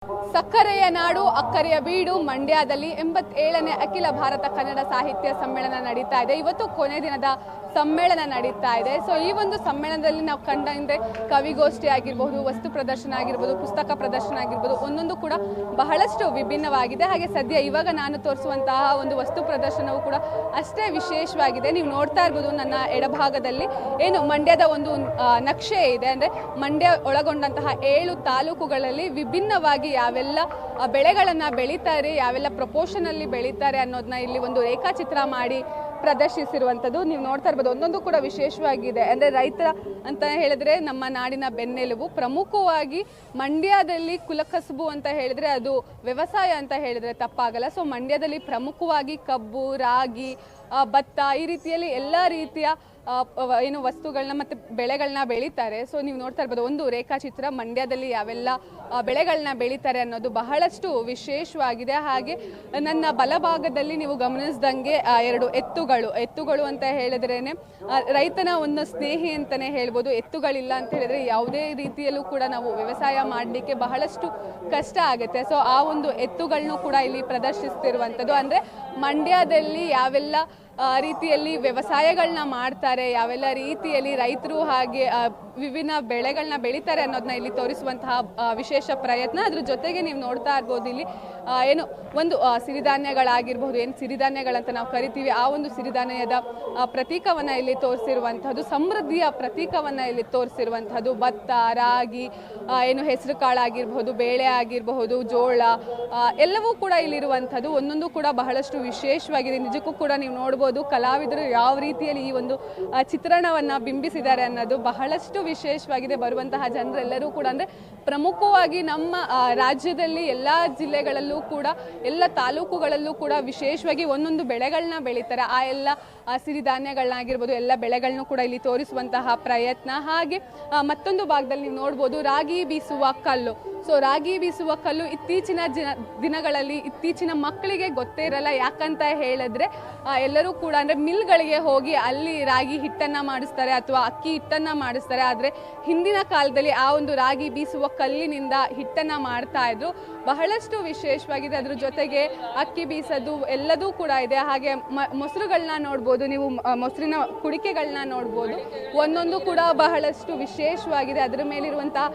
ಸಕ್ಕರೆಯ ನಾಡು ಅಕ್ಕರೆಯ ಬೀಡು ಮಂಡ್ಯದಲ್ಲಿ 87ನೇ ಅಖಿಲ ಭಾರತ ಕನ್ನಡ ಸಾಹಿತ್ಯ ಸಮ್ಮೇಳನ ನಡೀತಾ ಇದೆ. ಇವತ್ತು ಕೊನೆ ದಿನದ ಸಮ್ಮೇಳನ ನಡೀತಾ ಇದೆ. ಸೊ ಈ ಒಂದು ಸಮ್ಮೇಳನದಲ್ಲಿ ನಾವು ಕಂಡಂತೆ ಕವಿಗೋಷ್ಠಿ ಆಗಿರಬಹುದು, ವಸ್ತು ಪ್ರದರ್ಶನ ಆಗಿರಬಹುದು, ಪುಸ್ತಕ ಪ್ರದರ್ಶನ ಆಗಿರಬಹುದು, ಒಂದೊಂದು ಕೂಡ ಬಹಳಷ್ಟು ವಿಭಿನ್ನವಾಗಿದೆ. ಹಾಗೆ ಸದ್ಯ ಇವಾಗ ನಾನು ತೋರಿಸುವಂತಹ ಒಂದು ವಸ್ತು ಪ್ರದರ್ಶನವು ಕೂಡ ಅಷ್ಟೇ ವಿಶೇಷವಾಗಿದೆ. ನೀವು ನೋಡ್ತಾ ಇರ್ಬೋದು ನನ್ನ ಎಡಭಾಗದಲ್ಲಿ ಏನು ಮಂಡ್ಯದ ಒಂದು ನಕ್ಷೆ ಇದೆ. ಅಂದ್ರೆ ಮಂಡ್ಯ ಒಳಗೊಂಡಂತಹ 7 ತಾಲೂಕುಗಳಲ್ಲಿ ವಿಭಿನ್ನವಾಗಿ ಯಾವೆಲ್ಲ ಬೆಳೆಗಳನ್ನ ಬೆಳೀತಾರೆ, ಯಾವೆಲ್ಲ ಪ್ರಪೋರ್ಷನ್ ಅಲ್ಲಿ ಬೆಳೀತಾರೆ ಅನ್ನೋದನ್ನ ಇಲ್ಲಿ ಒಂದು ರೇಖಾಚಿತ್ರ ಮಾಡಿ ಪ್ರದರ್ಶಿಸಿರುವಂಥದ್ದು ನೀವು ನೋಡ್ತಾ ಇರ್ಬೋದು. ಒಂದೊಂದು ಕೂಡ ವಿಶೇಷವಾಗಿದೆ. ಅಂದ್ರೆ ರೈತರ ಅಂತ ಹೇಳಿದ್ರೆ ನಮ್ಮ ನಾಡಿನ ಬೆನ್ನೆಲುಬು. ಪ್ರಮುಖವಾಗಿ ಮಂಡ್ಯದಲ್ಲಿ ಕುಲಕಸುಬು ಅಂತ ಹೇಳಿದ್ರೆ ಅದು ವ್ಯವಸಾಯ ಅಂತ ಹೇಳಿದ್ರೆ ತಪ್ಪಾಗಲ್ಲ. ಸೊ ಮಂಡ್ಯದಲ್ಲಿ ಪ್ರಮುಖವಾಗಿ ಕಬ್ಬು, ರಾಗಿ, ಭತ್ತ ಈ ರೀತಿಯಲ್ಲಿ ಎಲ್ಲ ರೀತಿಯ ಏನು ವಸ್ತುಗಳನ್ನ ಮತ್ತೆ ಬೆಳೆಗಳನ್ನ ಬೆಳೀತಾರೆ. ಸೊ ನೀವು ನೋಡ್ತಾ ಇರ್ಬೋದು ಒಂದು ರೇಖಾಚಿತ್ರ ಮಂಡ್ಯದಲ್ಲಿ ಯಾವೆಲ್ಲ ಬೆಳೆಗಳನ್ನ ಬೆಳೀತಾರೆ ಅನ್ನೋದು ಬಹಳಷ್ಟು ವಿಶೇಷವಾಗಿದೆ. ಹಾಗೆ ನನ್ನ ಬಲಭಾಗದಲ್ಲಿ ನೀವು ಗಮನಿಸಿದಂಗೆ 2 ಎತ್ತುಗಳು ಅಂತ ಹೇಳಿದ್ರೇನೆ ರೈತನ ಒಂದು ಸ್ನೇಹಿ ಅಂತಾನೆ ಹೇಳ್ಬೋದು. ಎತ್ತುಗಳಿಲ್ಲ ಅಂತ ಹೇಳಿದ್ರೆ ಯಾವುದೇ ರೀತಿಯಲ್ಲೂ ಕೂಡ ನಾವು ವ್ಯವಸಾಯ ಮಾಡಲಿಕ್ಕೆ ಬಹಳಷ್ಟು ಕಷ್ಟ ಆಗುತ್ತೆ. ಸೊ ಆ ಒಂದು ಎತ್ತುಗಳನ್ನು ಕೂಡ ಇಲ್ಲಿ ಪ್ರದರ್ಶಿಸ್ತಿರುವಂಥದ್ದು. ಅಂದ್ರೆ ಮಂಡ್ಯದಲ್ಲಿ ಯಾವೆಲ್ಲ ರೀತಿಯಲ್ಲಿ ವ್ಯವಸಾಯಗಳನ್ನ ಮಾಡ್ತಾರೆ, ಯಾವೆಲ್ಲ ರೀತಿಯಲ್ಲಿ ರೈತರು ಹಾಗೆ ವಿಭಿನ್ನ ಬೆಳೆಗಳನ್ನ ಬೆಳೀತಾರೆ ಅನ್ನೋದನ್ನ ಇಲ್ಲಿ ತೋರಿಸುವಂತಹ ವಿಶೇಷ ಪ್ರಯತ್ನ. ಅದ್ರ ಜೊತೆಗೆ ನೀವು ನೋಡ್ತಾ ಇರ್ಬೋದು ಇಲ್ಲಿ ಏನು ಒಂದು ಸಿರಿಧಾನ್ಯಗಳಾಗಿರ್ಬಹುದು, ಏನು ಸಿರಿಧಾನ್ಯಗಳಂತ ನಾವು ಕರಿತೀವಿ, ಆ ಒಂದು ಸಿರಿಧಾನ್ಯದ ಪ್ರತೀಕವನ್ನ ಇಲ್ಲಿ ತೋರಿಸಿರುವಂತಹದ್ದು, ಸಮೃದ್ಧಿಯ ಪ್ರತೀಕವನ್ನ ಇಲ್ಲಿ ತೋರಿಸಿರುವಂತಹದ್ದು. ಭತ್ತ, ರಾಗಿ, ಏನು ಹೆಸರು ಕಾಳಾಗಿರ್ಬಹುದು, ಬೇಳೆ ಆಗಿರಬಹುದು, ಜೋಳ ಎಲ್ಲವೂ ಕೂಡ ಇಲ್ಲಿರುವಂಥದ್ದು. ಒಂದೊಂದು ಕೂಡ ಬಹಳಷ್ಟು ವಿಶೇಷವಾಗಿದೆ. ನಿಜಕ್ಕೂ ಕೂಡ ನೀವು ನೋಡ್ಬೋದು ಕಲಾವಿದರು ಯಾವ ರೀತಿಯಲ್ಲಿ ಈ ಒಂದು ಚಿತ್ರಣವನ್ನ ಬಿಂಬಿಸಿದ್ದಾರೆ ಅನ್ನೋದು ಬಹಳಷ್ಟು ವಿಶೇಷವಾಗಿದೆ. ಬರುವಂತಹ ಜನರೆಲ್ಲರೂ ಕೂಡ ಅಂದ್ರೆ ಪ್ರಮುಖವಾಗಿ ನಮ್ಮ ರಾಜ್ಯದಲ್ಲಿ ಎಲ್ಲಾ ಜಿಲ್ಲೆಗಳಲ್ಲೂ ಕೂಡ ಎಲ್ಲ ತಾಲೂಕುಗಳಲ್ಲೂ ಕೂಡ ವಿಶೇಷವಾಗಿ ಒಂದೊಂದು ಬೆಳೆಗಳನ್ನ ಬೆಳೀತಾರೆ. ಆ ಎಲ್ಲ ಸಿರಿಧಾನ್ಯಗಳನ್ನಾಗಿರ್ಬೋದು ಎಲ್ಲ ಬೆಳೆಗಳನ್ನು ಕೂಡ ಇಲ್ಲಿ ತೋರಿಸುವಂತಹ ಪ್ರಯತ್ನ. ಹಾಗೆ ಮತ್ತೊಂದು ಭಾಗದಲ್ಲಿ ನೀವು ನೋಡ್ಬೋದು ರಾಗಿ ಬೀಸುವ ಕಲ್ಲು. ಸೊ ರಾಗಿ ಬೀಸುವ ಕಲ್ಲು ಇತ್ತೀಚಿನ ದಿನಗಳಲ್ಲಿ ಇತ್ತೀಚಿನ ಮಕ್ಕಳಿಗೆ ಗೊತ್ತೇ ಇರಲ್ಲ. ಯಾಕಂತ ಹೇಳಿದ್ರೆ ಎಲ್ಲರೂ ಕೂಡ ಅಂದ್ರೆ ಮಿಲ್ಗಳಿಗೆ ಹೋಗಿ ಅಲ್ಲಿ ರಾಗಿ ಹಿಟ್ಟನ್ನ ಮಾಡಿಸ್ತಾರೆ ಅಥವಾ ಅಕ್ಕಿ ಹಿಟ್ಟನ್ನ ಮಾಡಿಸ್ತಾರೆ. ಆದ್ರೆ ಹಿಂದಿನ ಕಾಲದಲ್ಲಿ ಆ ಒಂದು ರಾಗಿ ಬೀಸುವ ಕಲ್ಲಿನಿಂದ ಹಿಟ್ಟನ್ನ ಮಾಡ್ತಾ ಇದ್ರು. ಬಹಳಷ್ಟು ವಿಶೇಷವಾಗಿದೆ. ಅದ್ರ ಜೊತೆಗೆ ಅಕ್ಕಿ ಬೀಸೋದು ಎಲ್ಲದೂ ಕೂಡ ಇದೆ. ಹಾಗೆ ಮೊಸರುಗಳನ್ನ ನೋಡ್ಬೋದು ನೀವು, ಮೊಸರಿನ ಕುಡಿಕೆಗಳನ್ನ ನೋಡ್ಬೋದು. ಒಂದೊಂದು ಕೂಡ ಬಹಳಷ್ಟು ವಿಶೇಷವಾಗಿದೆ. ಅದರ ಮೇಲಿರುವಂತಹ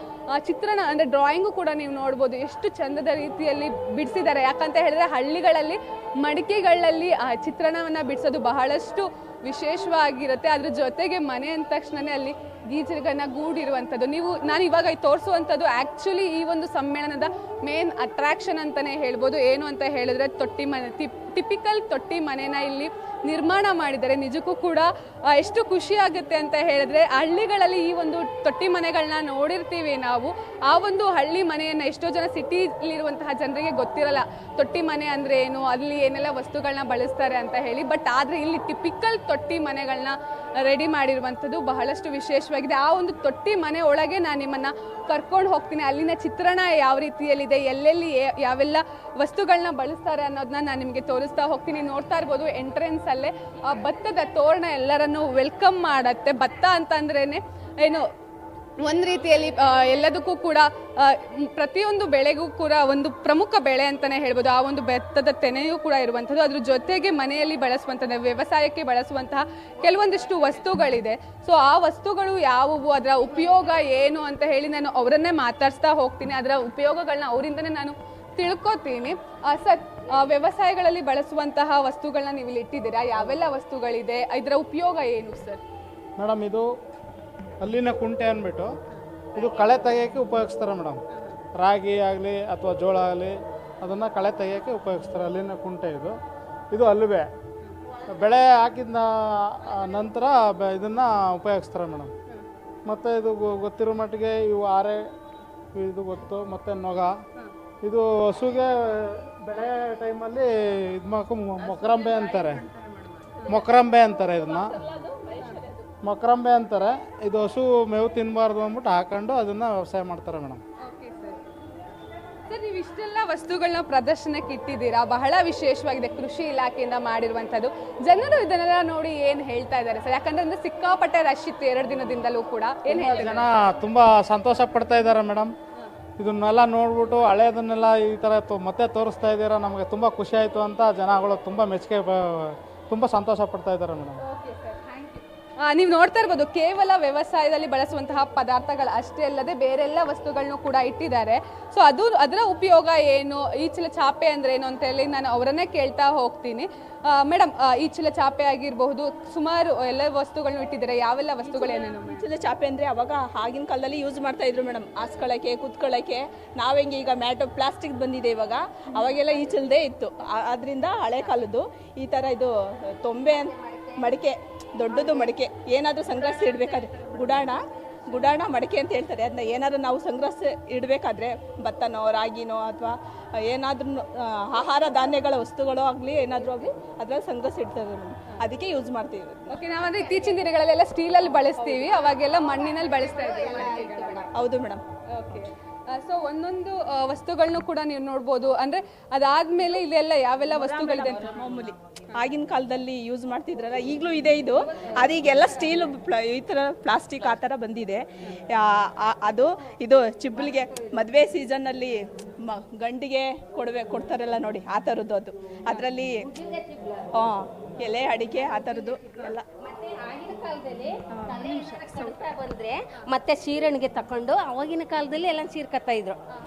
ಚಿತ್ರಣ ಅಂದ್ರೆ ಡ್ರಾಯಿಂಗು ಕೂಡ ನೀವು ನೋಡ್ಬೋದು ಎಷ್ಟು ಚಂದದ ರೀತಿಯಲ್ಲಿ ಬಿಡಿಸಿದ್ದಾರೆ. ಯಾಕಂತ ಹೇಳಿದ್ರೆ ಹಳ್ಳಿಗಳಲ್ಲಿ ಮಡಿಕೆಗಳಲ್ಲಿ ಚಿತ್ರಣವನ್ನ ಬಿಡಿಸೋದು ಬಹಳಷ್ಟು ವಿಶೇಷವಾಗಿರುತ್ತೆ. ಅದ್ರ ಜೊತೆಗೆ ಮನೆ ಅಂದ ತಕ್ಷಣನೇ ಅಲ್ಲಿ ಗೀಜಗನ್ನ ಗೂಡಿರುವಂಥದ್ದು. ನಾನು ಇವಾಗ ತೋರಿಸುವಂಥದ್ದು ಆಕ್ಚುಲಿ ಈ ಒಂದು ಸಮ್ಮೇಳನದ ಮೇನ್ ಅಟ್ರಾಕ್ಷನ್ ಅಂತಾನೆ ಹೇಳ್ಬೋದು. ಏನು ಅಂತ ಹೇಳಿದ್ರೆ ತೊಟ್ಟಿ ಮನೆ, ಟಿಪಿಕಲ್ ತೊಟ್ಟಿ ಮನೆನ ಇಲ್ಲಿ ನಿರ್ಮಾಣ ಮಾಡಿದ್ದಾರೆ. ನಿಜಕ್ಕೂ ಕೂಡ ಎಷ್ಟು ಖುಷಿ ಆಗುತ್ತೆ ಅಂತ ಹೇಳಿದ್ರೆ ಹಳ್ಳಿಗಳಲ್ಲಿ ಈ ಒಂದು ತೊಟ್ಟಿ ಮನೆಗಳನ್ನ ನೋಡಿರ್ತೀವಿ ನಾವು. ಆ ಒಂದು ಹಳ್ಳಿ ಮನೆಯನ್ನ ಎಷ್ಟೋ ಜನ ಸಿಟಿಲಿರುವಂತಹ ಜನರಿಗೆ ಗೊತ್ತಿರಲ್ಲ ತೊಟ್ಟಿ ಮನೆ ಅಂದ್ರೆ ಏನು, ಅಲ್ಲಿ ಏನೆಲ್ಲ ವಸ್ತುಗಳನ್ನ ಬಳಸ್ತಾರೆ ಅಂತ ಹೇಳಿ. ಬಟ್ ಆದ್ರೆ ಇಲ್ಲಿ ಟಿಪಿಕಲ್ ತೊಟ್ಟಿ ಮನೆಗಳನ್ನ ರೆಡಿ ಮಾಡಿರುವಂಥದ್ದು ಬಹಳಷ್ಟು ವಿಶೇಷವಾಗಿದೆ. ಆ ಒಂದು ತೊಟ್ಟಿ ಮನೆ ಒಳಗೆ ನಾನು ನಿಮ್ಮನ್ನ ಕರ್ಕೊಂಡು ಹೋಗ್ತೀನಿ. ಅಲ್ಲಿನ ಚಿತ್ರಣ ಯಾವ ರೀತಿಯಲ್ಲಿದೆ, ಎಲ್ಲೆಲ್ಲಿ ಯಾವೆಲ್ಲ ವಸ್ತುಗಳನ್ನ ಬಳಸ್ತಾರೆ ಅನ್ನೋದನ್ನ ನಾನು ನಿಮಗೆ ತೋರಿಸ್ತಾ ಹೋಗ್ತೀನಿ. ನೋಡ್ತಾ ಇರ್ಬೋದು ಎಂಟ್ರೆನ್ಸ್ ಅಲ್ಲೇ ಭತ್ತದ ತೋರಣ ಎಲ್ಲರನ್ನು ವೆಲ್ಕಮ್ ಮಾಡತ್ತೆ. ಭತ್ತ ಅಂತಂದ್ರೇನೆ ಏನು ಒಂದ್ ರೀತಿಯಲ್ಲಿ ಎಲ್ಲದಕ್ಕೂ ಕೂಡ ಪ್ರತಿಯೊಂದು ಬೆಳೆಗೂ ಕೂಡ ಒಂದು ಪ್ರಮುಖ ಬೆಳೆ ಅಂತಾನೆ ಹೇಳ್ಬೋದು. ಆ ಒಂದು ಭತ್ತದ ತೆನೆಯೂ ಕೂಡ ಇರುವಂಥದ್ದು. ಅದ್ರ ಜೊತೆಗೆ ಮನೆಯಲ್ಲಿ ಬಳಸುವಂತಹ ವ್ಯವಸಾಯಕ್ಕೆ ಬಳಸುವಂತಹ ಕೆಲವೊಂದಿಷ್ಟು ವಸ್ತುಗಳಿದೆ. ಸೊ ಆ ವಸ್ತುಗಳು ಯಾವುವು, ಅದರ ಉಪಯೋಗ ಏನು ಅಂತ ಹೇಳಿ ನಾನು ಅವರನ್ನೇ ಮಾತಾಡ್ಸ್ತಾ ಹೋಗ್ತೀನಿ. ಅದರ ಉಪಯೋಗಗಳನ್ನ ಅವರಿಂದನೇ ನಾನು ತಿಳ್ಕೊತೀನಿ. ಸರ್, ವ್ಯವಸಾಯಗಳಲ್ಲಿ ಬಳಸುವಂತಹ ವಸ್ತುಗಳನ್ನ ನೀವು ಇಲ್ಲಿ ಇಟ್ಟಿದ್ದೀರಾ, ಯಾವೆಲ್ಲ ವಸ್ತುಗಳಿದೆ, ಇದರ ಉಪಯೋಗ ಏನು ಸರ್? ಮೇಡಮ್, ಇದು ಅಲ್ಲಿನ ಕುಂಟೆ ಅಂದ್ಬಿಟ್ಟು ಇದು ಕಳೆ ತೆಗಿಯೋಕ್ಕೆ ಉಪಯೋಗಿಸ್ತಾರೆ ಮೇಡಮ್. ರಾಗಿ ಆಗಲಿ ಅಥವಾ ಜೋಳ ಆಗಲಿ ಅದನ್ನು ಕಳೆ ತೆಗಿಯೋಕ್ಕೆ ಉಪಯೋಗಿಸ್ತಾರೆ. ಅಲ್ಲಿನ ಕುಂಟೆ ಇದು ಅಲ್ಲವೇ ಬೆಳೆ ಹಾಕಿದ ನಂತರ ಇದನ್ನು ಉಪಯೋಗಿಸ್ತಾರೆ ಮೇಡಮ್. ಮತ್ತು ಇದು ಗೊತ್ತಿರೋ ಮಟ್ಟಿಗೆ ಇವು ಆರೆ ಇದು ಗೊತ್ತು. ಮತ್ತು ನೊಗ ಇದು ಹಸುಗೆ ಬೆಳೆ ಟೈಮಲ್ಲಿ ಇದು ಮೊಕರಂಬೆ ಅಂತಾರೆ ಇದನ್ನು ಮೊಕರಂಬೆ ಅಂತಾರೆ. ಇದು ಹಸು ಮೇವು ತಿನ್ನಬಾರ್ದು ಅಂದ್ಬಿಟ್ಟು ಹಾಕೊಂಡು ಅದನ್ನು ವ್ಯವಸಾಯ ಮಾಡ್ತಾರೆ ಮೇಡಮ್. ಸರ್, ನೀವು ಇಷ್ಟೆಲ್ಲ ವಸ್ತುಗಳನ್ನ ಪ್ರದರ್ಶನಕ್ಕೆ ಇಟ್ಟಿದ್ದೀರಾ, ಬಹಳ ವಿಶೇಷವಾಗಿದೆ. ಕೃಷಿ ಇಲಾಖೆಯಿಂದ ಮಾಡಿರುವಂಥದ್ದು. ಜನರು ಇದನ್ನೆಲ್ಲ ನೋಡಿ ಏನು ಹೇಳ್ತಾ ಇದ್ದಾರೆ ಸರ್? ಯಾಕಂದ್ರೆ ಸಿಕ್ಕಾಪಟ್ಟೆ ರಶ್ ಇತ್ತು 2 ದಿನದಿಂದಲೂ ಕೂಡ. ಏನು ಹೇಳ್ತಾರೆ ಜನ? ತುಂಬ ಸಂತೋಷ ಪಡ್ತಾ ಇದ್ದಾರೆ ಮೇಡಮ್. ಇದನ್ನೆಲ್ಲ ನೋಡ್ಬಿಟ್ಟು ಹಳೇದನ್ನೆಲ್ಲ ಈ ಥರ ಮತ್ತೆ ತೋರಿಸ್ತಾ ಇದ್ದೀರಾ, ನಮಗೆ ತುಂಬ ಖುಷಿ ಆಯಿತು ಅಂತ ಜನಗಳು ತುಂಬ ಮೆಚ್ಚುಗೆ ತುಂಬ ಸಂತೋಷ ಪಡ್ತಾ ಇದ್ದಾರೆ ಮೇಡಮ್. ನೀವು ನೋಡ್ತಾ ಇರ್ಬೋದು, ಕೇವಲ ವ್ಯವಸಾಯದಲ್ಲಿ ಬಳಸುವಂತಹ ಪದಾರ್ಥಗಳು ಅಷ್ಟೇ ಅಲ್ಲದೆ ಬೇರೆಲ್ಲ ವಸ್ತುಗಳನ್ನು ಕೂಡ ಇಟ್ಟಿದ್ದಾರೆ. ಸೊ ಅದರ ಉಪಯೋಗ ಏನು, ಈಚಲ ಚಾಪೆ ಅಂದ್ರೆ ಏನು ಅಂತ ಹೇಳಿ ನಾನು ಅವರನ್ನೇ ಕೇಳ್ತಾ ಹೋಗ್ತೀನಿ. ಮೇಡಮ್, ಈಚಲ ಚಾಪೆ ಆಗಿರಬಹುದು, ಸುಮಾರು ಎಲ್ಲ ವಸ್ತುಗಳನ್ನು ಇಟ್ಟಿದ್ದಾರೆ. ಯಾವೆಲ್ಲ ವಸ್ತುಗಳು ಏನೇನು? ಈಚಲ ಚಾಪೆ ಅಂದರೆ ಅವಾಗ ಆಗಿನ ಕಾಲದಲ್ಲಿ ಯೂಸ್ ಮಾಡ್ತಾ ಇದ್ರು ಮೇಡಮ್, ಹಾಸ್ಕೊಳ್ಳೋಕ್ಕೆ ಕೂತ್ಕೊಳ್ಳೋಕ್ಕೆ. ನಾವೆಂಗೆ ಈಗ ಮ್ಯಾಟು ಪ್ಲಾಸ್ಟಿಕ್ ಬಂದಿದೆ ಇವಾಗ, ಅವಾಗೆಲ್ಲ ಈಚಲದೇ ಇತ್ತು. ಅದರಿಂದ ಹಳೆ ಕಾಲದ್ದು ಈ ಥರ ಇದು ತೊಂಬೆ ಮಡಿಕೆ, ದೊಡ್ಡದು ಮಡಿಕೆ, ಏನಾದರೂ ಸಂಗ್ರಹಿಸಿ ಇಡಬೇಕಾದ್ರೆ ಗುಡಾಣ ಮಡಿಕೆ ಅಂತ ಹೇಳ್ತಾರೆ. ಅದನ್ನ ಏನಾದರೂ ನಾವು ಸಂಗ್ರಹಿಸಿ ಇಡಬೇಕಾದ್ರೆ ಭತ್ತನೋ ರಾಗಿನೋ ಅಥವಾ ಏನಾದ್ರೂ ಆಹಾರ ಧಾನ್ಯಗಳ ವಸ್ತುಗಳೋ ಆಗಲಿ ಏನಾದರೂ ಆಗಲಿ ಅದ್ರಲ್ಲಿ ಸಂಗ್ರಹಿಸಿ ಇಡ್ತಾರೆ, ಅದಕ್ಕೆ ಯೂಸ್ ಮಾಡ್ತೀವಿ. ಓಕೆ, ನಾವಂದ್ರೆ ಇತ್ತೀಚಿನ ದಿನಗಳಲ್ಲೆಲ್ಲ ಸ್ಟೀಲಲ್ಲಿ ಬಳಸ್ತೀವಿ, ಅವಾಗೆಲ್ಲ ಮಣ್ಣಿನಲ್ಲಿ ಬಳಸ್ತಾ ಇದ್ದೀವಿ. ಹೌದು ಮೇಡಮ್. ಓಕೆ, ಸೊ ಒಂದೊಂದು ವಸ್ತುಗಳನ್ನು ಕೂಡ ನೀವು ನೋಡ್ಬೋದು. ಅಂದರೆ ಅದಾದಮೇಲೆ ಇಲ್ಲೆಲ್ಲ ಯಾವೆಲ್ಲ ವಸ್ತುಗಳಿದೆ ಅಂತ ಮಾಮೂಲಿ ಆಗಿನ ಕಾಲದಲ್ಲಿ ಯೂಸ್ ಮಾಡ್ತಿದ್ರಲ್ಲ, ಈಗಲೂ ಇದೆ ಇದು. ಅದೀಗೆಲ್ಲ ಸ್ಟೀಲ್ ಈ ಥರ ಪ್ಲಾಸ್ಟಿಕ್ ಆ ಥರ ಬಂದಿದೆ. ಅದು ಇದು ಚಿಬ್ಬಲಿಗೆ ಮದುವೆ ಸೀಸನ್ನಲ್ಲಿ ಗಂಡಿಗೆ ಕೊಡ್ತಾರಲ್ಲ ನೋಡಿ, ಆ ಥರದ್ದು ಅದು. ಅದರಲ್ಲಿ ಎಲೆ ಅಡಿಕೆ ಆ ಥರದ್ದು ಎಲ್ಲ. ಆಗಿನ ಕಾಲದಲ್ಲಿ ಬಂದರೆ ಮತ್ತೆ ಸೀರೆಣಿಗೆ ತಕೊಂಡು ಅವಾಗಿನ ಕಾಲದಲ್ಲಿ ಎಲ್ಲ ಸೀರ್ಕತ್ತಾ ಇದ್ರು,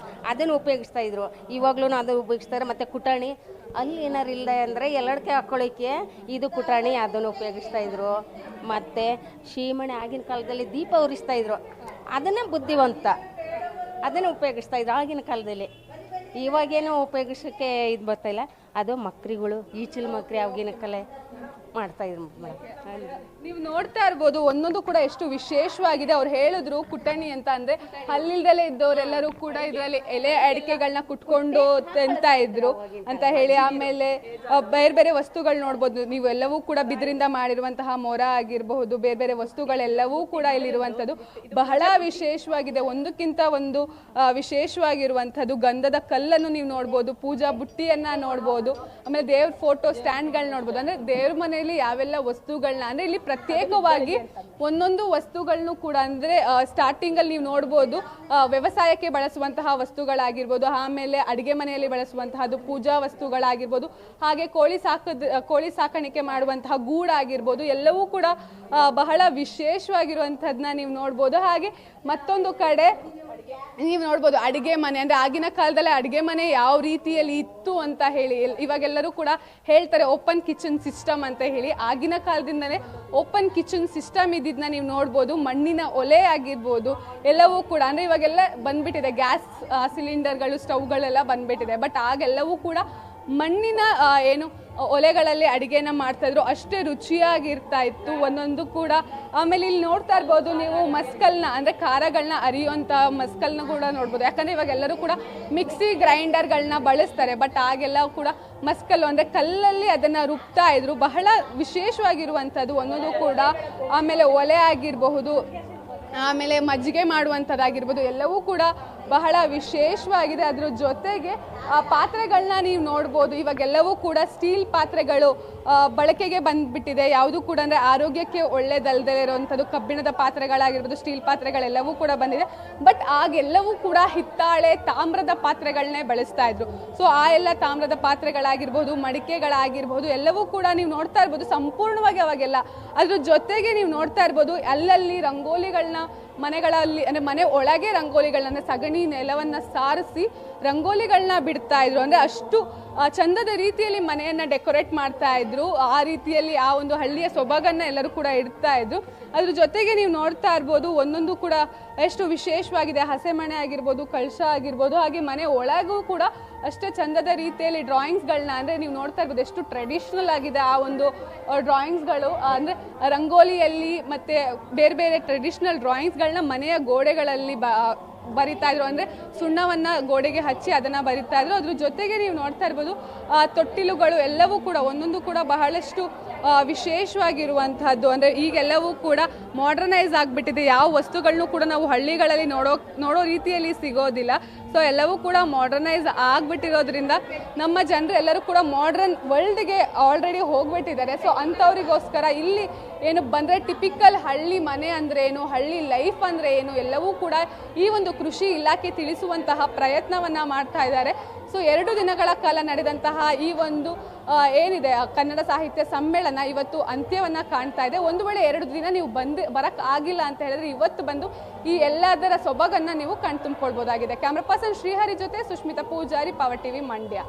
ಅದನ್ನು ಉಪಯೋಗಿಸ್ತಾ ಇದ್ರು. ಇವಾಗ್ಲೂ ಅದನ್ನು ಉಪಯೋಗಿಸ್ತಾರೆ. ಮತ್ತು ಕುಟಾಣಿ, ಅಲ್ಲಿ ಏನಾರು ಇಲ್ಲ ಅಂದರೆ ಎಲ್ಲಡಿಕೆ ಹಾಕ್ಕೊಳ್ಳೋಕ್ಕೆ ಇದು ಕುಟಾಣಿ, ಅದನ್ನು ಉಪಯೋಗಿಸ್ತಾ ಇದ್ರು. ಮತ್ತು ಸೀಮಣೆ ಆಗಿನ ಕಾಲದಲ್ಲಿ ದೀಪ ಉರಿಸ್ತಾ ಇದ್ರು, ಅದನ್ನು ಬುದ್ಧಿವಂತ, ಅದನ್ನು ಉಪಯೋಗಿಸ್ತಾ ಇದ್ರು ಆಗಿನ ಕಾಲದಲ್ಲಿ. ಇವಾಗೇನು ಉಪಯೋಗಿಸೋಕ್ಕೆ ಇದು ಬರ್ತಾಯಿಲ್ಲ. ಅದು ಮಕ್ರಿಗಳು, ಈಚಲು ಮಕ್ರಿ ಆಗಿನ ಕಲೆ ಮಾಡ್ತಾ ಇದ್ರು ಮೇಡಮ್. ನೀವು ನೋಡ್ತಾ ಇರ್ಬೋದು, ಒಂದೊಂದು ಕೂಡ ಎಷ್ಟು ವಿಶೇಷವಾಗಿದೆ. ಅವ್ರು ಹೇಳಿದ್ರು ಕುಟಣಿ ಅಂತ, ಅಂದ್ರೆ ಹಲ್ಲಿಲ್ದಲೇ ಇದ್ದವರೆಲ್ಲರೂ ಕೂಡ ಇದರಲ್ಲಿ ಎಲೆ ಅಡಿಕೆಗಳನ್ನ ಕುಟ್ಕೊಂಡು ತಿಂತಾ ಇದ್ರು ಅಂತ ಹೇಳಿ. ಆಮೇಲೆ ಬೇರೆ ಬೇರೆ ವಸ್ತುಗಳು ನೋಡ್ಬೋದು ನೀವು, ಎಲ್ಲವೂ ಕೂಡ ಬಿದಿರಿಂದ ಮಾಡಿರುವಂತಹ ಮೊರ ಆಗಿರಬಹುದು, ಬೇರೆ ಬೇರೆ ವಸ್ತುಗಳೆಲ್ಲವೂ ಕೂಡ ಇಲ್ಲಿರುವಂಥದ್ದು ಬಹಳ ವಿಶೇಷವಾಗಿದೆ. ಒಂದಕ್ಕಿಂತ ಒಂದು ವಿಶೇಷವಾಗಿರುವಂಥದ್ದು ಗಂಧದ ಕಲ್ಲನ್ನು ನೀವು ನೋಡ್ಬೋದು, ಪೂಜಾ ಬುಟ್ಟಿಯನ್ನ ನೋಡ್ಬೋದು, ಆಮೇಲೆ ದೇವ್ರ ಫೋಟೋ ಸ್ಟ್ಯಾಂಡ್ಗಳನ್ನ ನೋಡ್ಬೋದು. ಅಂದ್ರೆ ದೇವ್ರ ಮನೆಯಲ್ಲಿ ಯಾವೆಲ್ಲ ವಸ್ತುಗಳನ್ನ, ಅಂದ್ರೆ ಇಲ್ಲಿ ಪ್ರತ್ಯೇಕವಾಗಿ ಒಂದೊಂದು ವಸ್ತುಗಳನ್ನು ಕೂಡ, ಅಂದ್ರೆ ಸ್ಟಾರ್ಟಿಂಗ್ ಅಲ್ಲಿ ನೀವು ನೋಡ್ಬೋದು ವ್ಯವಸಾಯಕ್ಕೆ ಬಳಸುವಂತಹ ವಸ್ತುಗಳಾಗಿರ್ಬೋದು, ಆಮೇಲೆ ಅಡಿಗೆ ಮನೆಯಲ್ಲಿ ಬಳಸುವಂತಹದ್ದು ಪೂಜಾ ವಸ್ತುಗಳಾಗಿರ್ಬೋದು, ಹಾಗೆ ಕೋಳಿ ಸಾಕಾಣಿಕೆ ಮಾಡುವಂತಹ ಗೂಡಾಗಿರ್ಬೋದು, ಎಲ್ಲವೂ ಕೂಡ ಬಹಳ ವಿಶೇಷವಾಗಿರುವಂತಹದನ್ನ ನೀವು ನೋಡ್ಬೋದು. ಹಾಗೆ ಮತ್ತೊಂದು ಕಡೆ ನೀವು ನೋಡ್ಬೋದು ಅಡಿಗೆ ಮನೆ, ಅಂದ್ರೆ ಆಗಿನ ಕಾಲದಲ್ಲಿ ಅಡಿಗೆ ಮನೆ ಯಾವ ರೀತಿಯಲ್ಲಿ ಇತ್ತು ಅಂತ ಹೇಳಿ. ಇವಾಗೆಲ್ಲರೂ ಕೂಡ ಹೇಳ್ತಾರೆ ಓಪನ್ ಕಿಚನ್ ಸಿಸ್ಟಮ್ ಅಂತ ಹೇಳಿ. ಆಗಿನ ಕಾಲದಿಂದನೇ ಓಪನ್ ಕಿಚನ್ ಸಿಸ್ಟಮ್ ಇದ್ದಿದ್ದನ್ನ ನೀವು ನೋಡ್ಬೋದು. ಮಣ್ಣಿನ ಒಲೆ ಆಗಿರ್ಬೋದು ಎಲ್ಲವೂ ಕೂಡ, ಅಂದ್ರೆ ಇವಾಗೆಲ್ಲ ಬಂದ್ಬಿಟ್ಟಿದೆ ಗ್ಯಾಸ್ ಸಿಲಿಂಡರ್ಗಳು, ಸ್ಟವ್ಗಳೆಲ್ಲ ಬಂದ್ಬಿಟ್ಟಿದೆ. ಬಟ್ ಆಗೆಲ್ಲವೂ ಕೂಡ ಮಣ್ಣಿನ ಏನು ಒಲೆಗಳಲ್ಲಿ ಅಡಿಗೆನ ಮಾಡ್ತಾ ಇದ್ರು, ಅಷ್ಟೇ ರುಚಿಯಾಗಿರ್ತಾ ಇತ್ತು ಒಂದೊಂದು ಕೂಡ. ಆಮೇಲೆ ಇಲ್ಲಿ ನೋಡ್ತಾ ಇರ್ಬೋದು ನೀವು ಮಸ್ಕಲ್ನ, ಅಂದ್ರೆ ಖಾರಗಳನ್ನ ಅರಿಯುವಂತ ಮಸ್ಕಲ್ನ ಕೂಡ ನೋಡ್ಬೋದು. ಯಾಕಂದ್ರೆ ಇವಾಗ ಎಲ್ಲರೂ ಕೂಡ ಮಿಕ್ಸಿ ಗ್ರೈಂಡರ್ಗಳನ್ನ ಬಳಸ್ತಾರೆ, ಬಟ್ ಆಗೆಲ್ಲ ಕೂಡ ಮಸ್ಕಲ್ಲು ಅಂದ್ರೆ ಕಲ್ಲಲ್ಲಿ ಅದನ್ನ ರುಬ್ತಾ ಇದ್ರು, ಬಹಳ ವಿಶೇಷವಾಗಿರುವಂಥದ್ದು ಒಂದೊಂದು ಕೂಡ. ಆಮೇಲೆ ಒಲೆ ಆಗಿರಬಹುದು, ಆಮೇಲೆ ಮಜ್ಜಿಗೆ ಮಾಡುವಂಥದ್ದಾಗಿರ್ಬೋದು, ಎಲ್ಲವೂ ಕೂಡ ಬಹಳ ವಿಶೇಷವಾಗಿದೆ. ಅದ್ರ ಜೊತೆಗೆ ಪಾತ್ರೆಗಳನ್ನ ನೀವು ನೋಡ್ಬೋದು. ಇವಾಗೆಲ್ಲವೂ ಕೂಡ ಸ್ಟೀಲ್ ಪಾತ್ರೆಗಳು ಬಳಕೆಗೆ ಬಂದ್ಬಿಟ್ಟಿದೆ. ಯಾವುದು ಕೂಡ ಅಂದರೆ ಆರೋಗ್ಯಕ್ಕೆ ಒಳ್ಳೇದಲ್ಲದೆ ಇರುವಂಥದ್ದು ಕಬ್ಬಿಣದ ಪಾತ್ರೆಗಳಾಗಿರ್ಬೋದು, ಸ್ಟೀಲ್ ಪಾತ್ರೆಗಳೆಲ್ಲವೂ ಕೂಡ ಬಂದಿದೆ. ಬಟ್ ಆಗೆಲ್ಲವೂ ಕೂಡ ಹಿತ್ತಾಳೆ, ತಾಮ್ರದ ಪಾತ್ರೆಗಳನ್ನೇ ಬಳಸ್ತಾ ಇದ್ರು. ಸೊ ಆ ಎಲ್ಲ ತಾಮ್ರದ ಪಾತ್ರೆಗಳಾಗಿರ್ಬೋದು, ಮಡಿಕೆಗಳಾಗಿರ್ಬೋದು, ಎಲ್ಲವೂ ಕೂಡ ನೀವು ನೋಡ್ತಾ ಇರ್ಬೋದು ಸಂಪೂರ್ಣವಾಗಿ ಅವಾಗೆಲ್ಲ. ಅದ್ರ ಜೊತೆಗೆ ನೀವು ನೋಡ್ತಾ ಇರ್ಬೋದು ಅಲ್ಲಲ್ಲಿ ರಂಗೋಲಿಗಳನ್ನ ಮನೆಗಳಲ್ಲಿ, ಅಂದರೆ ಮನೆ ಒಳಗೆ ರಂಗೋಲಿಗಳನ್ನ, ಸಗಣಿ ನೆಲವನ್ನ ಸಾರಿಸಿ ರಂಗೋಲಿಗಳನ್ನ ಬಿಡ್ತಾ ಇದ್ರು. ಅಂದರೆ ಅಷ್ಟು ಚಂದದ ರೀತಿಯಲ್ಲಿ ಮನೆಯನ್ನ ಡೆಕೋರೇಟ್ ಮಾಡ್ತಾ ಇದ್ರು. ಆ ರೀತಿಯಲ್ಲಿ ಆ ಒಂದು ಹಳ್ಳಿಯ ಸೊಬಗನ್ನ ಎಲ್ಲರೂ ಕೂಡ ಇಡ್ತಾ ಇದ್ರು. ಅದ್ರ ಜೊತೆಗೆ ನೀವು ನೋಡ್ತಾ ಇರ್ಬೋದು ಒಂದೊಂದು ಕೂಡ ಎಷ್ಟು ವಿಶೇಷವಾಗಿದೆ. ಹಸೆಮಣೆ ಆಗಿರ್ಬೋದು, ಕಳಶ ಆಗಿರ್ಬೋದು, ಹಾಗೆ ಮನೆ ಒಳಗೂ ಕೂಡ ಅಷ್ಟೇ ಚಂದದ ರೀತಿಯಲ್ಲಿ ಡ್ರಾಯಿಂಗ್ಸ್ಗಳನ್ನ, ಅಂದರೆ ನೀವು ನೋಡ್ತಾ ಇರ್ಬೋದು ಎಷ್ಟು ಟ್ರೆಡಿಷ್ನಲ್ ಆಗಿದೆ ಆ ಒಂದು ಡ್ರಾಯಿಂಗ್ಸ್ಗಳು. ಅಂದರೆ ರಂಗೋಲಿಯಲ್ಲಿ ಮತ್ತು ಬೇರೆ ಬೇರೆ ಟ್ರೆಡಿಷ್ನಲ್ ಡ್ರಾಯಿಂಗ್ಸ್ಗಳನ್ನ ಮನೆಯ ಗೋಡೆಗಳಲ್ಲಿ ಬರಿತಾ ಇದ್ರು. ಅಂದರೆ ಸುಣ್ಣವನ್ನ ಗೋಡೆಗೆ ಹಚ್ಚಿ ಅದನ್ನ ಬರಿತಾ ಇದ್ರು. ಅದ್ರ ಜೊತೆಗೆ ನೀವು ನೋಡ್ತಾ ಇರ್ಬೋದು ತೊಟ್ಟಿಲುಗಳು ಎಲ್ಲವೂ ಕೂಡ ಒಂದೊಂದು ಕೂಡ ಬಹಳಷ್ಟು ವಿಶೇಷವಾಗಿರುವಂತಹದ್ದು. ಅಂದರೆ ಈಗೆಲ್ಲವೂ ಕೂಡ ಮಾಡರ್ನೈಸ್ ಆಗಿಬಿಟ್ಟಿದೆ. ಯಾವ ವಸ್ತುಗಳನ್ನೂ ಕೂಡ ನಾವು ಹಳ್ಳಿಗಳಲ್ಲಿ ನೋಡೋ ರೀತಿಯಲ್ಲಿ ಸಿಗೋದಿಲ್ಲ. ಸೊ ಎಲ್ಲವೂ ಕೂಡ ಮಾಡರ್ನೈಸ್ ಆಗಿಬಿಟ್ಟಿರೋದ್ರಿಂದ ನಮ್ಮ ಜನರು ಎಲ್ಲರೂ ಕೂಡ ಮಾಡರ್ನ್ ವರ್ಲ್ಡ್ಗೆ ಆಲ್ರೆಡಿ ಹೋಗ್ಬಿಟ್ಟಿದ್ದಾರೆ. ಸೊ ಅಂಥವ್ರಿಗೋಸ್ಕರ ಇಲ್ಲಿ ಏನು ಬಂದರೆ ಟಿಪಿಕಲ್ ಹಳ್ಳಿ ಮನೆ ಅಂದರೆ ಏನು, ಹಳ್ಳಿ ಲೈಫ್ ಅಂದರೆ ಏನು, ಎಲ್ಲವೂ ಕೂಡ ಈ ಒಂದು ಕೃಷಿ ಇಲಾಖೆ ತಿಳಿಸುವಂತಹ ಪ್ರಯತ್ನವನ್ನು ಮಾಡ್ತಾ ಇದ್ದಾರೆ. ಸೊ 2 ದಿನಗಳ ಕಾಲ ನಡೆದಂತಹ ಈ ಒಂದು ಏನಿದೆ ಕನ್ನಡ ಸಾಹಿತ್ಯ ಸಮ್ಮೇಳನ ಇವತ್ತು ಅಂತ್ಯವನ್ನು ಕಾಣ್ತಾ ಇದೆ. ಒಂದು ವೇಳೆ 2 ದಿನ ನೀವು ಬರಕ್ ಆಗಿಲ್ಲ ಅಂತ ಹೇಳಿದ್ರೆ ಇವತ್ತು ಬಂದು ಈ ಎಲ್ಲದರ ಸೊಬಗನ್ನು ನೀವು ಕಣ್ತುಂಬಿಕೊಳ್ಬೋದಾಗಿದೆ. ಕ್ಯಾಮ್ರಾ ಪರ್ಸನ್ ಶ್ರೀಹರಿ ಜೊತೆ ಸುಷ್ಮಿತಾ ಪೂಜಾರಿ, ಪವರ್ ಟಿವಿ, ಮಂಡ್ಯ.